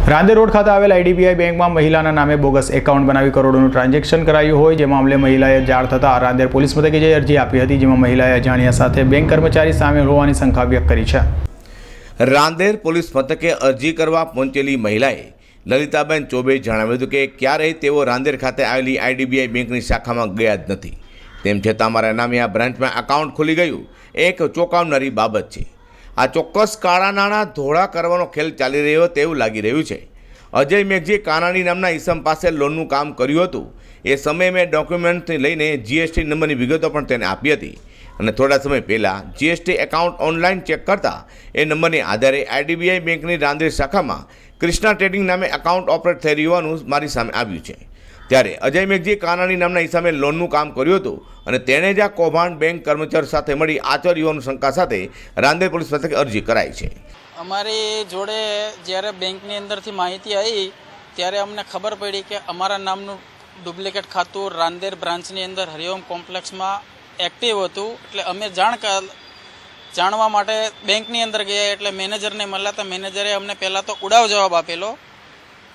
Rander road ખાતે આવેલ IDBI બેંકમાં મહિલાના નામે બોગસ એકાઉન્ટ બનાવી કરોડોનું ટ્રાન્ઝેક્શન કરાયું હોય, જે મામલે મહિલાએ જાણ થતાં રાંદેર પોલીસ મથકે જઈ અરજી આપી હતી, જેમાં મહિલાએ અજાણ્યા સાથે બેંક કર્મચારી સામેલ હોવાની શંકા વ્યક્ત કરી છે। રાંદેર પોલીસ મથકે અરજી કરવા પહોંચેલી મહિલાએ લલિતાબેન ચોબેએ જણાવ્યું હતું કે ક્યારેય તેઓ રાંદેર ખાતે આવેલી આઈડીબીઆઈ બેંકની શાખામાં ગયા જ નથી, તેમ છતાં મારા નામે આ બ્રાન્ચમાં એકાઉન્ટ ખુલી ગયું એક ચોંકાવનારી બાબત છે। આ ચોક્કસ કાળા નાણાં ધોળા કરવાનો ખેલ ચાલી રહ્યો તેવું લાગી રહ્યું છે। અજય મેઘજીએ કાનાણી નામના ઈસમ પાસે લોનનું કામ કર્યું હતું। એ સમયે મેં ડોક્યુમેન્ટથી લઈને જીએસટી નંબરની વિગતો પણ તેને આપી હતી અને થોડા સમય પહેલાં જીએસટી એકાઉન્ટ ઓનલાઈન ચેક કરતાં એ નંબરની આધારે આઈડીબીઆઈ બેંકની રાંદેર શાખામાં ક્રિષ્ના ટ્રેડિંગ નામે એકાઉન્ટ ઓપરેટ થઈ રહ્યું મારી સામે આવ્યું છે। ત્યારે અજય મેઘજીએ કાનાણી નામના ઈસમે લોનનું કામ કર્યું હતું અને તેણે જ આ કૌભાંડ બેંક કર્મચારી સાથે મળી આચર્યોની શંકા સાથે રાંદેર પોલીસ મથકે અરજી કરાઈ છે। અમારી જોડે જ્યારે બેંકની અંદરથી માહિતી આવી ત્યારે અમને ખબર પડી કે અમારા નામનું ડુપ્લિકેટ ખાતું રાંદેર બ્રાન્ચની અંદર હરિઓમ કોમ્પ્લેક્સમાં એક્ટિવ હતું। એટલે અમે જાણવા માટે બેંકની અંદર ગયા, એટલે મેનેજરને મળ્યા હતા। મેનેજરે અમને પહેલાં તો ઉડાવ જવાબ આપેલો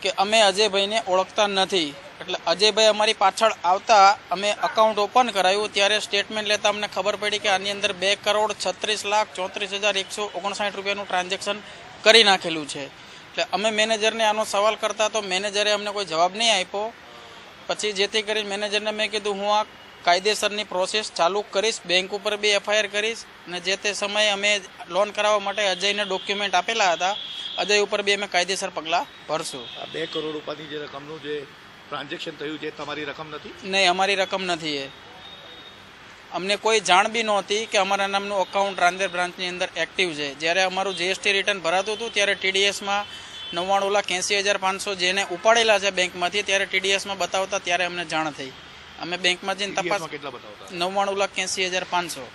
કે અમે અજયભાઈને ઓળખતા નથી। એટલે અજયભાઈ અમારી પાછળ આવતા અમે અકાઉન્ટ ઓપન કરાવ્યું, ત્યારે સ્ટેટમેન્ટ લેતા અમને ખબર પડી કે આની અંદર 2,36,34,159 રૂપિયાનું ટ્રાન્ઝેક્શન કરી નાખેલું છે। એટલે અમે મેનેજરને આનો સવાલ કરતા તો મેનેજરે અમને કોઈ જવાબ નહીં આપ્યો। પછી જેથી કરીને મેનેજરને મેં કીધું હું આ કાયદેસરની પ્રોસેસ ચાલુ કરીશ, બેંક ઉપર બી એફઆઈઆર કરીશ અને જે તે સમયે અમે લોન કરાવવા માટે અજયને ડોક્યુમેન્ટ આપેલા હતા, અજય ઉપર બી અમે કાયદેસર પગલાં ભરશું। આ 2 કરોડ રૂપિયાની જે રકમનું જે ટ્રાન્ઝેક્શન થયું છે તમારી રકમ નથી? નહીં, અમારી રકમ નથી। એ અમને કોઈ જાણ બી નહોતી કે અમારા નામનું અકાઉન્ટ રાંદેર બ્રાન્ચની અંદર એક્ટિવ છે। જ્યારે અમારું જીએસટી રિટર્ન ભરાતું હતું ત્યારે ટીડીએસમાં 99,80,500 જેને ઉપાડેલા છે બેંકમાંથી, ત્યારે ટીડીએસમાં બતાવતા ત્યારે અમને જાણ થઈ। અમે બેંકમાં જઈને તપાસ, 99,80,500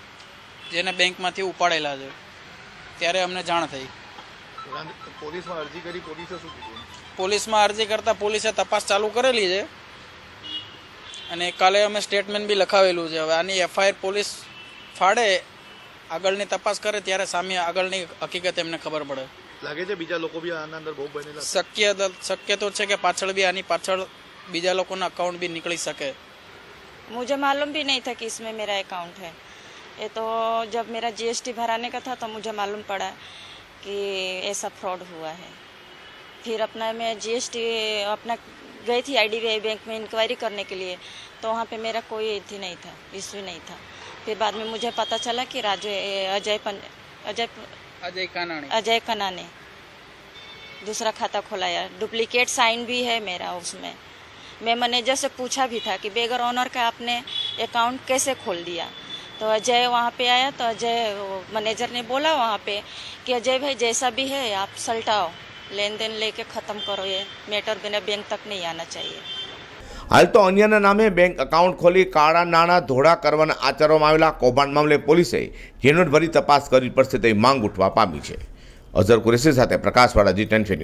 જેને બેંકમાંથી ઉપાડેલા છે ત્યારે અમને જાણ થઈ। પોલીસમાં અરજી કરી, પોલીસે શું કીધું? પોલીસમાં અરજી કરતાં પોલીસે તપાસ ચાલુ કરેલી છે અને કાલે અમે સ્ટેટમેન્ટ બી લખાવેલું છે। હવે આની એફઆઈઆર પોલીસ ફાડે, આગળની તપાસ કરે ત્યારે સામે આગળની હકીકત એમને ખબર પડે। લાગે છે બીજા લોકો બી આના અંદર બહુ બનેલા? શક્ય તો છે કે પાછળ બી આની પાછળ બીજા લોકોના અકાઉન્ટ બી નીકળી શકે। मुझे मालूम भी नहीं था कि इसमें मेरा अकाउंट है। ये तो जब मेरा जीएसटी भराने का था तो मुझे मालूम पड़ा कि ऐसा फ्रॉड हुआ है। फिर अपना मैं जीएसटी अपना गई थी आईडीबीआई बैंक में इंक्वायरी करने के लिए, तो वहाँ पे मेरा कोई थी नहीं था, इश्यू नहीं था। फिर बाद में मुझे पता चला कि अजय कना ने दूसरा खाता खोलाया, डुप्लीकेट साइन भी है मेरा उसमें। मैं मैनेजर से पूछा भी था कि बेगर ऑनर का आपने अकाउंट कैसे खोल दिया, तो अजय वहाँ पे आया तो अजय मैनेजर ने बोला वहाँ पे कि अजय भाई जैसा भी है आप सलटाओ, लेन देन लेके ख़त्म करो, ये मैटर बिना बैंक तक नहीं आना चाहिए। હાલ તો અન્યના નામે બેંક એકાઉન્ટ ખોલી કાળા નાણાં ધોળા કરવાના આચરવામાં આવેલા કૌભાંડ મામલે પોલીસે ઝીણવટભરી તપાસ કરવી પડશે તેવી માંગ ઉઠવા પામી છે। અઝર કુરેશી સાથે પ્રકાશવાળા, G10 ન્યૂઝ।